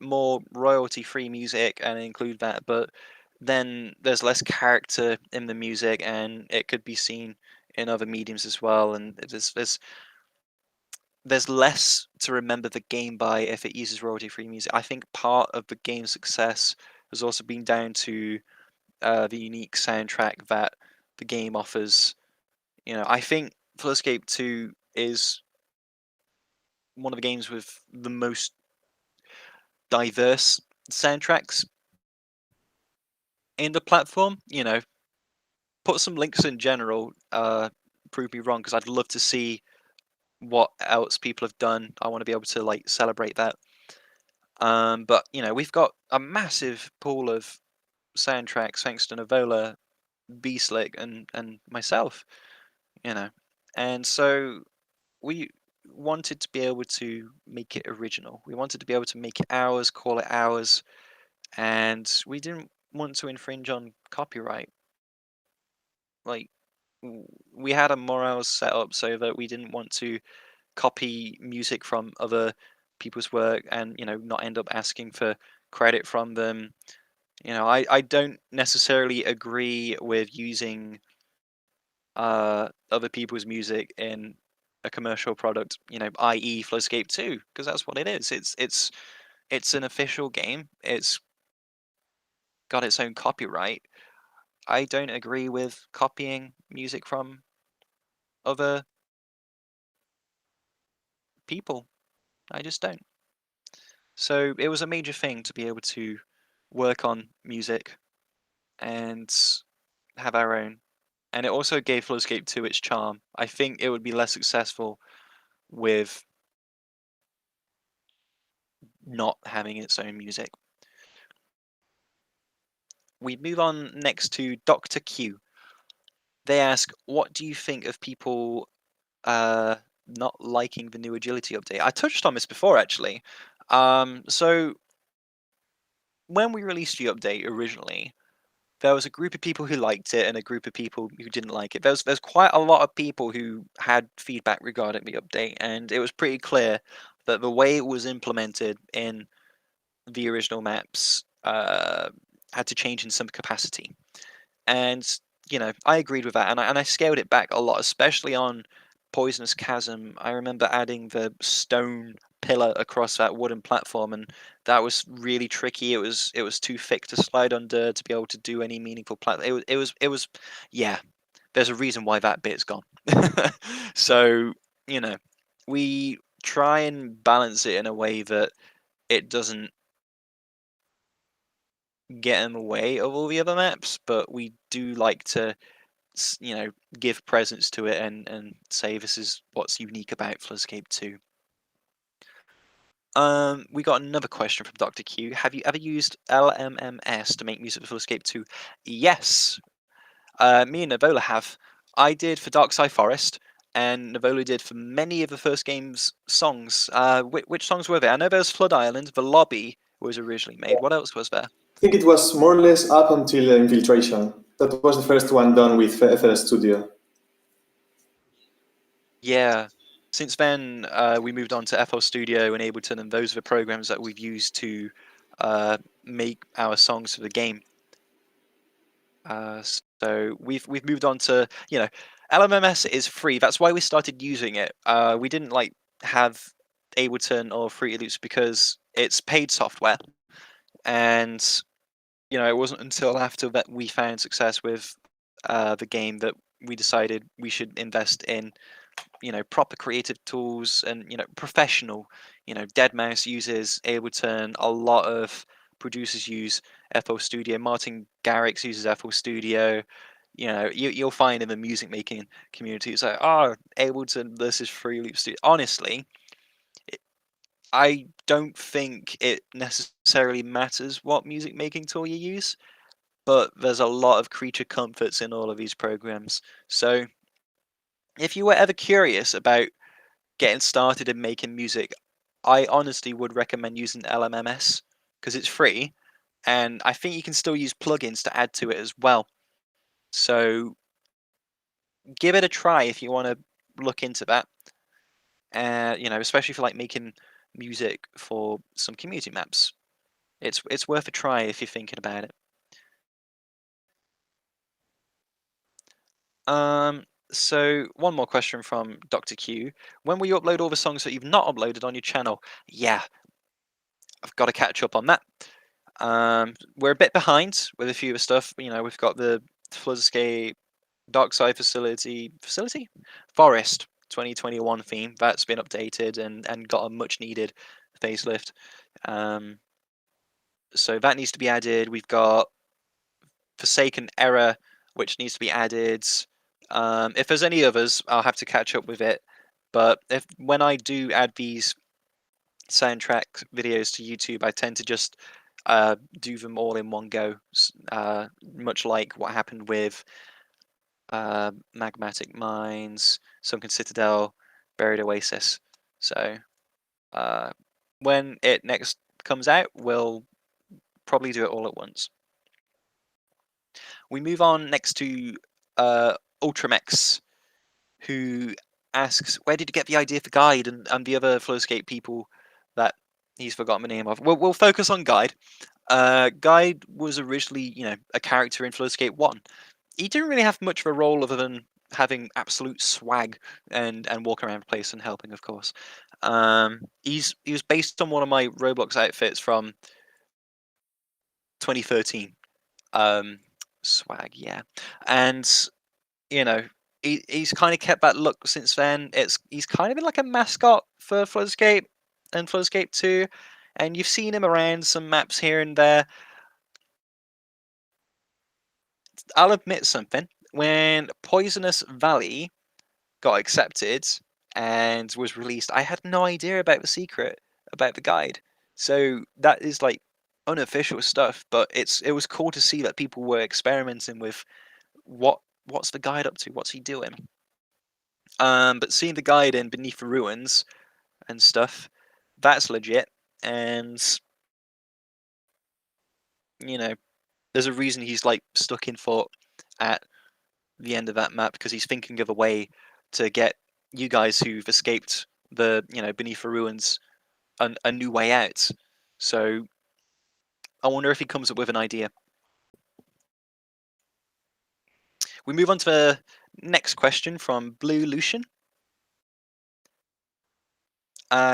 more royalty-free music and include that, but then there's less character in the music, and it could be seen in other mediums as well. And there's less to remember the game by if it uses royalty-free music. I think part of the game's success has also been down to the unique soundtrack that the game offers. I think Floodscape 2 is one of the games with the most diverse soundtracks in the platform. Put some links in general. Prove me wrong, because I'd love to see what else people have done. I want to be able to celebrate that. But we've got a massive pool of soundtracks thanks to Novola, Beastlick, and myself. And so we wanted to be able to make it original. We wanted to be able to make it ours, call it ours, and we didn't want to infringe on copyright. Like, we had a morals set up so that we didn't want to copy music from other people's work and not end up asking for credit from them. I don't necessarily agree with using other people's music in a commercial product, i.e. Flowscape 2, because that's what it is. It's an official game. It's got its own copyright. I don't agree with copying music from other people. I just don't. So it was a major thing to be able to work on music and have our own. And it also gave Flowscape 2 its charm. I think it would be less successful with not having its own music. We move on next to Dr. Q. They ask, what do you think of people not liking the new agility update? I touched on this before, actually. So when we released the update originally, there was a group of people who liked it and a group of people who didn't like it. There's quite a lot of people who had feedback regarding the update, and it was pretty clear that the way it was implemented in the original maps had to change in some capacity. And I agreed with that, and I scaled it back a lot, especially on Poisonous Chasm. I remember adding the stone pillar across that wooden platform, and that was really tricky. It was too thick to slide under to be able to do any meaningful it was yeah. There's a reason why that bit's gone. So we try and balance it in a way that it doesn't get in the way of all the other maps, but we do like to give presence to it and say this is what's unique about Floodscape 2. We got another question from Dr. Q. Have you ever used LMMS to make music for Floodscape 2? Yes. Me and Novola have. I did for Darkside Forest, and Novola did for many of the first game's songs. Which songs were there? I know there was Flood Island. The Lobby was originally made. What else was there? I think it was more or less up until Infiltration. That was the first one done with FE Studio. Yeah. Since then, we moved on to FL Studio and Ableton, and those are the programs that we've used to make our songs for the game. So we've moved on to LMMS is free. That's why we started using it. We didn't have Ableton or Fruity Loops because it's paid software, and it wasn't until after that we found success with the game that we decided we should invest in proper creative tools and professional. Deadmau5 uses Ableton. A lot of producers use FL Studio. Martin Garrix uses FL Studio. You'll find in the music making community, it's like, oh, Ableton versus Free Loop Studio. Honestly, I don't think it necessarily matters what music making tool you use, but there's a lot of creature comforts in all of these programs. So if you were ever curious about getting started in making music, I honestly would recommend using LMMS because it's free, and I think you can still use plugins to add to it as well. So give it a try if you want to look into that. Especially for making music for some community maps. It's worth a try if you're thinking about it. So one more question from Dr. Q. When will you upload all the songs that you've not uploaded on your channel? Yeah, I've got to catch up on that. We're a bit behind with a few of the stuff. You know, we've got the Floodscape Darkside facility Forest 2021 theme that's been updated and got a much needed facelift. So that needs to be added. We've got Forsaken Error, which needs to be added. If there's any others, I'll have to catch up with it. But when I do add these soundtrack videos to YouTube, I tend to just do them all in one go, much like what happened with Magmatic Mines, Sunken Citadel, Buried Oasis. So when it next comes out, we'll probably do it all at once. We move on next to Ultramex, who asks, where did you get the idea for Guide and the other Flowscape people that he's forgotten the name of? We'll focus on Guide. Guide was originally, a character in Flowscape 1. He didn't really have much of a role other than having absolute swag and walking around the place and helping, of course. He was based on one of my Roblox outfits from 2013. Swag, yeah. And he's kind of kept that look since then. He's kind of been like a mascot for Floodscape and Floodscape 2, and you've seen him around some maps here and there. I'll admit something. When Poisonous Valley got accepted and was released, I had no idea about the secret, about the guide. So that is like unofficial stuff, but it was cool to see that people were experimenting with what's the guide up to, what's he doing. But seeing the guide in Beneath the Ruins and stuff, that's legit. And there's a reason he's like stuck in thought at the end of that map, because he's thinking of a way to get you guys who've escaped the Beneath the Ruins a new way out. So I wonder if he comes up with an idea. We move on to the next question from Blue Lucian.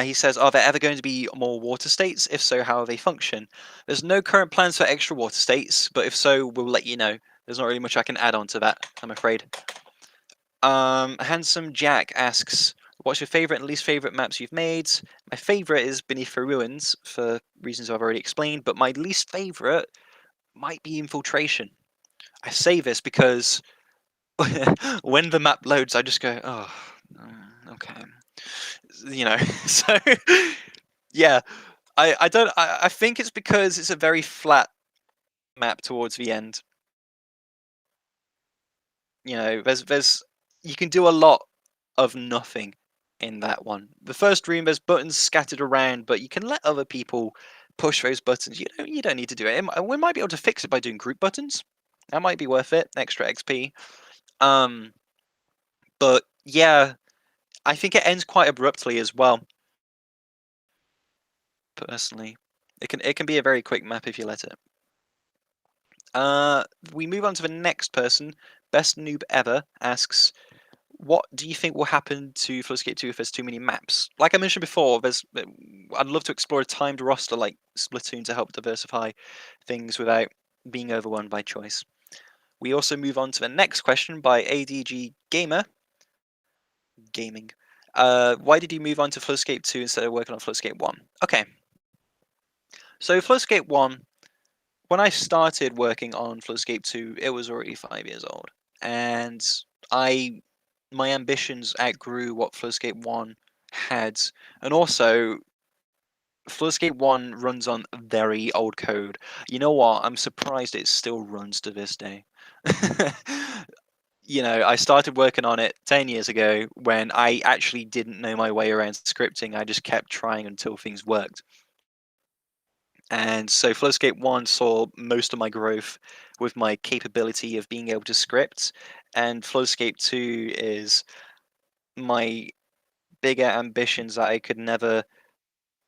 He says, are there ever going to be more water states? If so, how they function? There's no current plans for extra water states, but if so, we'll let you know. There's not really much I can add on to that, I'm afraid. Handsome Jack asks, what's your favourite and least favourite maps you've made? My favourite is Beneath the Ruins, for reasons I've already explained, but my least favourite might be Infiltration. I say this because when the map loads, I just go, oh, okay. So yeah, I think it's because it's a very flat map towards the end. There's you can do a lot of nothing in that one. The first room, there's buttons scattered around, but you can let other people push those buttons. You don't need to do it. We might be able to fix it by doing group buttons. That might be worth it, extra XP. But yeah, I think it ends quite abruptly as well. Personally, it can be a very quick map if you let it. We move on to the next person. Best Noob Ever asks, what do you think will happen to Floodscape 2 if there's too many maps? Like I mentioned before, I'd love to explore a timed roster like Splatoon to help diversify things without being overwhelmed by choice. We also move on to the next question by ADG Gamer. Gaming. Why did you move on to Floodscape 2 instead of working on Floodscape 1? Okay. So Floodscape 1, when I started working on Floodscape 2, it was already 5 years old. And my ambitions outgrew what Floodscape 1 had. And also, Floodscape 1 runs on very old code. You know what? I'm surprised it still runs to this day. I started working on it 10 years ago when I actually didn't know my way around scripting. I just kept trying until things worked. And so Flowscape 1 saw most of my growth with my capability of being able to script, and Flowscape 2 is my bigger ambitions that I could never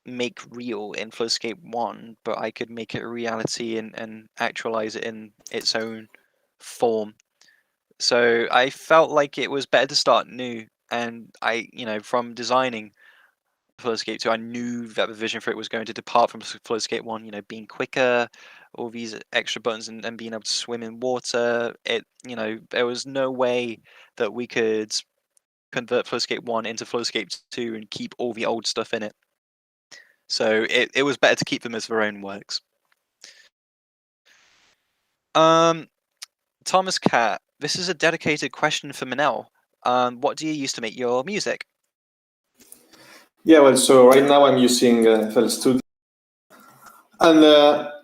make real in Flowscape 1, but I could make it a reality and actualize it in its own form. So I felt like it was better to start new. And from designing Flowscape 2, I knew that the vision for it was going to depart from Flowscape 1, being quicker, all these extra buttons and being able to swim in water. There was no way that we could convert Flowscape 1 into Flowscape 2 and keep all the old stuff in it. So it was better to keep them as their own works. Thomas Cat, this is a dedicated question for Manel. What do you use to make your music? Yeah, well, so right now I'm using FL2. And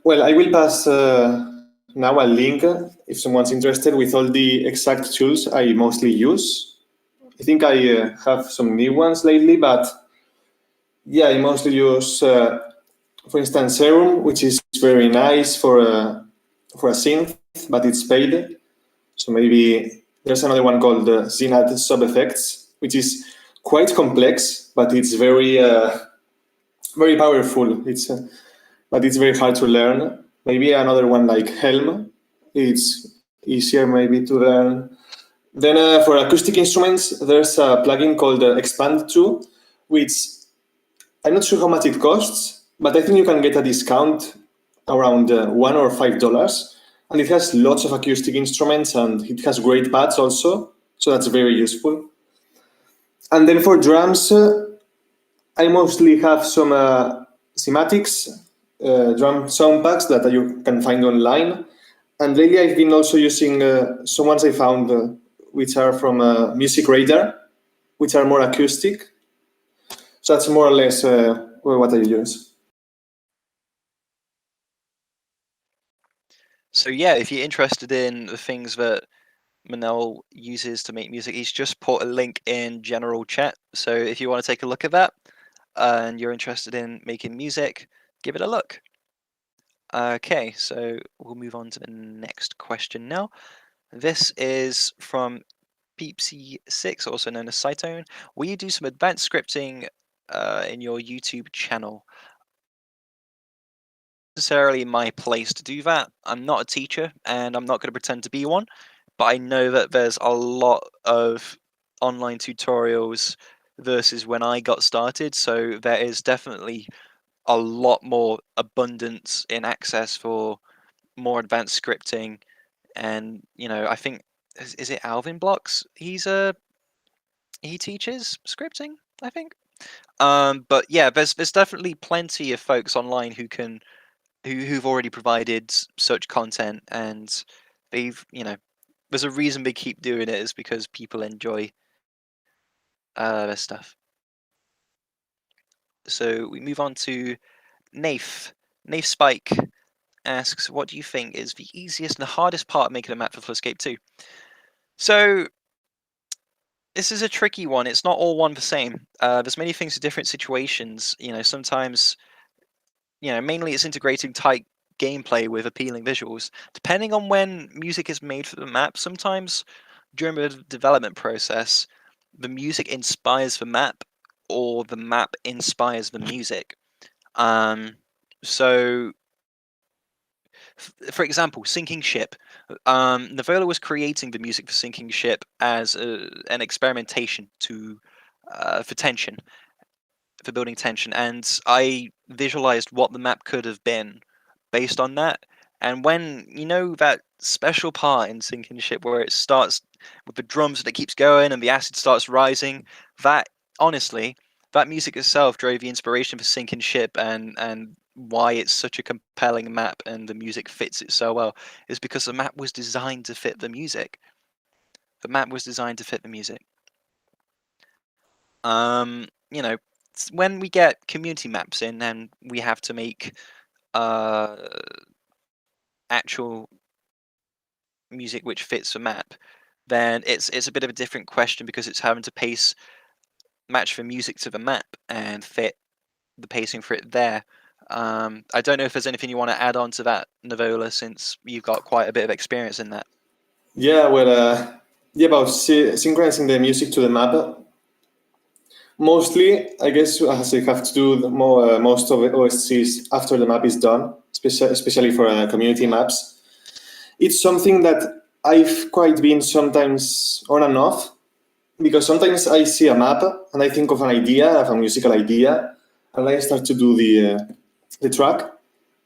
well, I will pass now a link if someone's interested with all the exact tools I mostly use. I think I have some new ones lately, but yeah, I mostly use, for instance, Serum, which is very nice for a synth, but it's paid. So maybe there's another one called Zenat Sub Effects, which is quite complex, but it's very very powerful. But it's very hard to learn. Maybe another one like Helm, it's easier maybe to learn. Then for acoustic instruments, there's a plugin called Expand2, which I'm not sure how much it costs, but I think you can get a discount around $1 or $5. And it has lots of acoustic instruments and it has great pads also, so that's very useful. And then for drums, I mostly have some Cymatics drum sound packs that you can find online. And lately I've been also using some ones I found which are from Music Radar, which are more acoustic. So that's more or less what I use. So yeah, if you're interested in the things that Manel uses to make music, he's just put a link in general chat. So if you want to take a look at that and you're interested in making music, give it a look. Okay, so we'll move on to the next question now. This is from Peepsy6, also known as Cytone. Will you do some advanced scripting in your YouTube channel? Necessarily my place to do that. I'm not a teacher and I'm not going to pretend to be one, but I know that there's a lot of online tutorials versus when I got started, so there is definitely a lot more abundance in access for more advanced scripting. And I think is it Alvin Blocks? He teaches scripting, I think. But yeah, there's definitely plenty of folks online who've already provided such content, and they've there's a reason they keep doing it, is because people enjoy their stuff. So we move on to Nafe. Nafe Spike asks, what do you think is the easiest and the hardest part of making a map for Flowscape 2? So this is a tricky one. It's not all one the same. There's many things for different situations. Sometimes, mainly it's integrating tight gameplay with appealing visuals. Depending on when music is made for the map, sometimes during the development process, the music inspires the map or the map inspires the music. So, for example, Sinking Ship. Navola was creating the music for Sinking Ship as an experimentation for tension, for building tension, and I visualized what the map could have been based on that. And when that special part in Sinking Ship where it starts with the drums and it keeps going and the acid starts rising, that honestly, that music itself drove the inspiration for Sinking Ship, and why it's such a compelling map and the music fits it so well is because the map was designed to fit the music. The map was designed to fit the music. Um, you know, when we get community maps in and we have to make uh actual music which fits the map, then it's a bit of a different question because it's having to match the music to the map and fit the pacing for it there. I don't know if there's anything you want to add on to that, Navola, since you've got quite a bit of experience in that. Yeah, well, yeah, about synchronizing the music to the map. Mostly, I guess, as you have to do most of the OSCs after the map is done, especially for community maps. It's something that I've quite been sometimes on and off, because sometimes I see a map and I think of an idea, of a musical idea, and I start to do the track,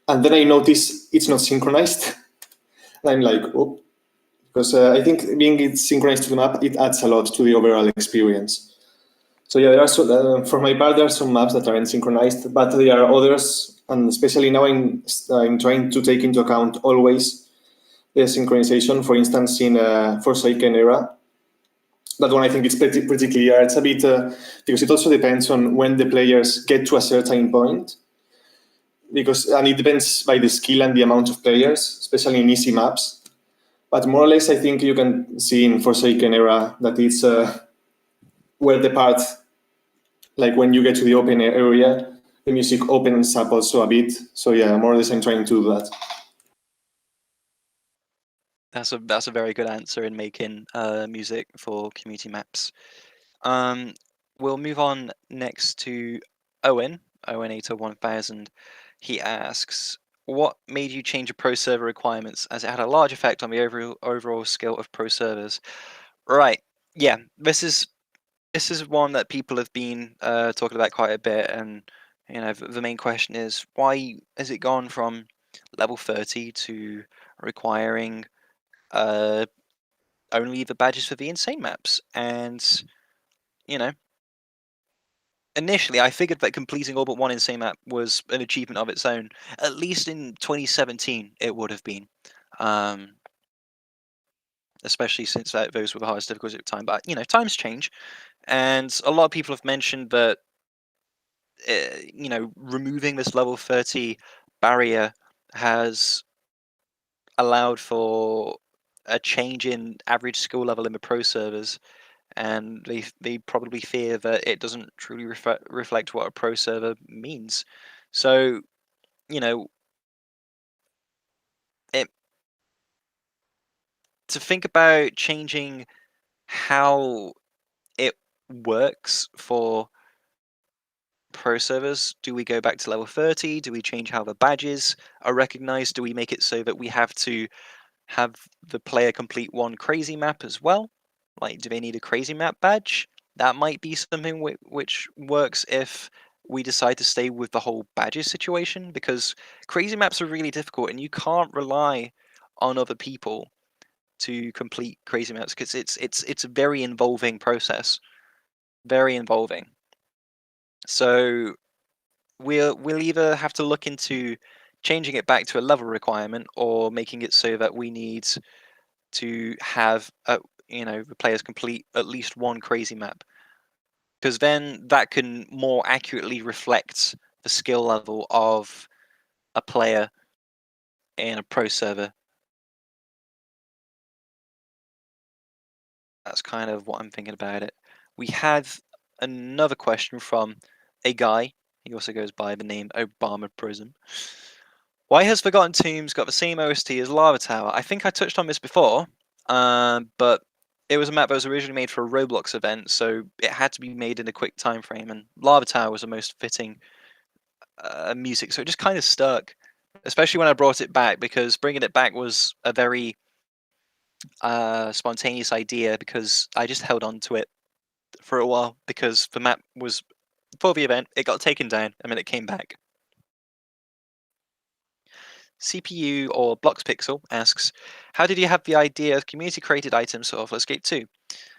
and then I notice it's not synchronized, and I'm like, oh, because I think being it synchronized to the map, it adds a lot to the overall experience. So yeah, for my part, there are some maps that aren't synchronized, but there are others, and especially now I'm trying to take into account always the synchronization. For instance, in Forsaken era, that one I think it's pretty clear. It's a bit because it also depends on when the players get to a certain point, and it depends by the skill and the amount of players, especially in easy maps. But more or less, I think you can see in Forsaken era that it's where the part, like when you get to the open area, the music opens up also a bit. So yeah, more or less I'm trying to do that. That's a very good answer in making music for community maps. We'll move on next to Owen 1000. He asks, what made you change your pro server requirements, as it had a large effect on the overall skill of pro servers? Right. Yeah, this is one that people have been talking about quite a bit, and the main question is, why has it gone from level 30 to requiring only the badges for the insane maps? And you know, initially I figured that completing all but one insane map was an achievement of its own. At least in 2017, it would have been. Especially since those were the hardest difficulty at the time. But times change, and a lot of people have mentioned that removing this level 30 barrier has allowed for a change in average skill level in the pro servers, and they probably fear that it doesn't truly reflect what a pro server means. So you know it to think about changing how it works for pro servers. Do we go back to level 30? Do we change how the badges are recognized? Do we make it so that we have to have the player complete one crazy map as well? Like, do they need a crazy map badge? That might be something which works if we decide to stay with the whole badges situation, because crazy maps are really difficult and you can't rely on other people to complete crazy maps, because it's a very involving process, very involving. So we'll either have to look into changing it back to a level requirement, or making it so that we need to have the players complete at least one crazy map, because then that can more accurately reflect the skill level of a player in a pro server. That's kind of what I'm thinking about it. We had another question from a guy. He also goes by the name Obama Prism. Why has Forgotten Tombs got the same OST as Lava Tower? I think I touched on this before, but it was a map that was originally made for a Roblox event, so it had to be made in a quick time frame, and Lava Tower was the most fitting music, so it just kind of stuck, especially when I brought it back, because bringing it back was a very spontaneous idea, because I just held on to it for a while, because the map was, for the event, it got taken down, and then it came back. CPU or Blocks Pixel asks, how did you have the idea of community created items for Escape 2?